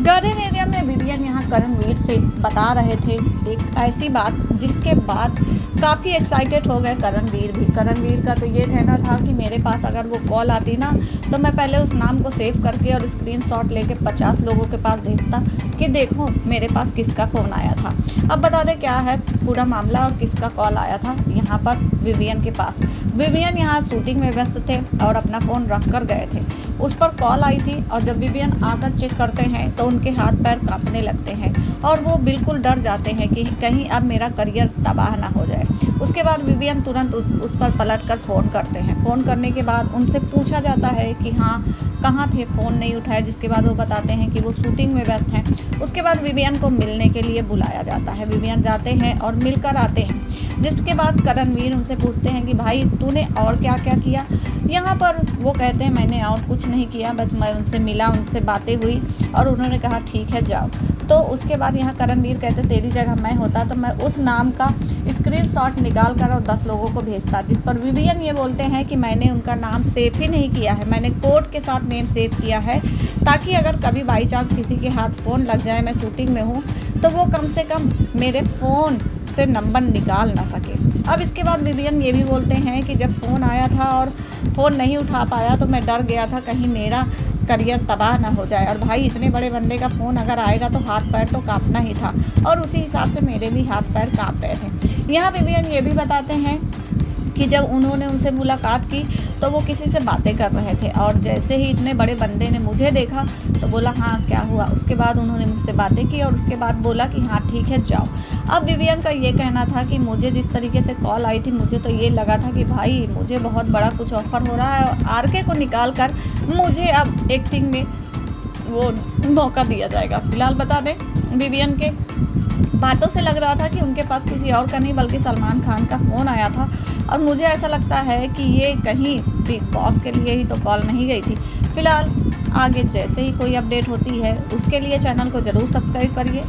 Garden area में Vivian यहाँ करणवीर से बता रहे थे एक ऐसी बात जिसके बाद काफ़ी एक्साइटेड हो गए करणवीर भी। करणवीर का तो ये कहना था कि मेरे पास अगर वो कॉल आती ना तो मैं पहले उस नाम को सेव करके और स्क्रीनशॉट लेके 50 लोगों के पास भेजता कि देखो मेरे पास किसका फ़ोन आया था। अब बता दें क्या है पूरा मामला और किसका कॉल आया था यहाँ पर विवियन के पास। विवियन यहाँ शूटिंग में व्यस्त थे और अपना फ़ोन रख कर गए थे। उस पर कॉल आई थी और जब विवियन आकर चेक करते हैं तो उनके हाथ पैर कांपने लगते हैं और वो बिल्कुल डर जाते हैं कि कहीं अब मेरा करियर तबाह ना हो जाए। उसके बाद विवियन तुरंत उस पर पलट कर फ़ोन करते हैं। फ़ोन करने के बाद उनसे पूछा जाता है कि हाँ कहाँ थे, फ़ोन नहीं उठाया, जिसके बाद वो बताते हैं कि वो शूटिंग में व्यस्त हैं। उसके बाद विवियन को मिलने के लिए बुलाया जाता है। विवियन जाते हैं और मिलकर आते हैं, जिसके बाद करणवीर उनसे पूछते हैं कि भाई तूने और क्या क्या किया यहाँ पर। वो कहते हैं मैंने और कुछ नहीं किया, बस मैं उनसे मिला, उनसे बातें हुई और उन्होंने कहा ठीक है जाओ। तो उसके बाद यहाँ करणवीर कहते तेरी जगह मैं होता तो मैं उस नाम का स्क्रीनशॉट निकाल कर और 10 लोगों को भेजता। जिस पर विवियन ये बोलते हैं कि मैंने उनका नाम सेव ही नहीं किया है, मैंने कोड के साथ नेम सेव किया है ताकि अगर कभी बाई चांस किसी के हाथ फ़ोन लग जाए, मैं शूटिंग में हूँ, तो वो कम से कम मेरे फ़ोन से नंबर निकाल ना सके। अब इसके बाद विवियन ये भी बोलते हैं कि जब फ़ोन आया था और फ़ोन नहीं उठा पाया तो मैं डर गया था कहीं मेरा करियर तबाह ना हो जाए, और भाई इतने बड़े बंदे का फ़ोन अगर आएगा तो हाथ पैर तो कांपना ही था और उसी हिसाब से मेरे भी हाथ पैर कांप रहे थे। यहाँ विवियन ये भी बताते हैं कि जब उन्होंने उनसे मुलाकात की तो वो किसी से बातें कर रहे थे और जैसे ही इतने बड़े बंदे ने मुझे देखा तो बोला हाँ क्या हुआ। उसके बाद उन्होंने मुझसे बातें की और उसके बाद बोला कि हाँ ठीक है जाओ। अब विवियन का ये कहना था कि मुझे जिस तरीके से कॉल आई थी मुझे तो ये लगा था कि भाई मुझे बहुत बड़ा कुछ ऑफर हो रहा है और आरके को निकाल कर मुझे अब एक्टिंग में वो मौका दिया जाएगा। फिलहाल बता दें विवियन के बातों से लग रहा था कि उनके पास किसी और का नहीं बल्कि सलमान खान का फ़ोन आया था और मुझे ऐसा लगता है कि ये कहीं बिग बॉस के लिए ही तो कॉल नहीं गई थी। फिलहाल आगे जैसे ही कोई अपडेट होती है उसके लिए चैनल को ज़रूर सब्सक्राइब करिए।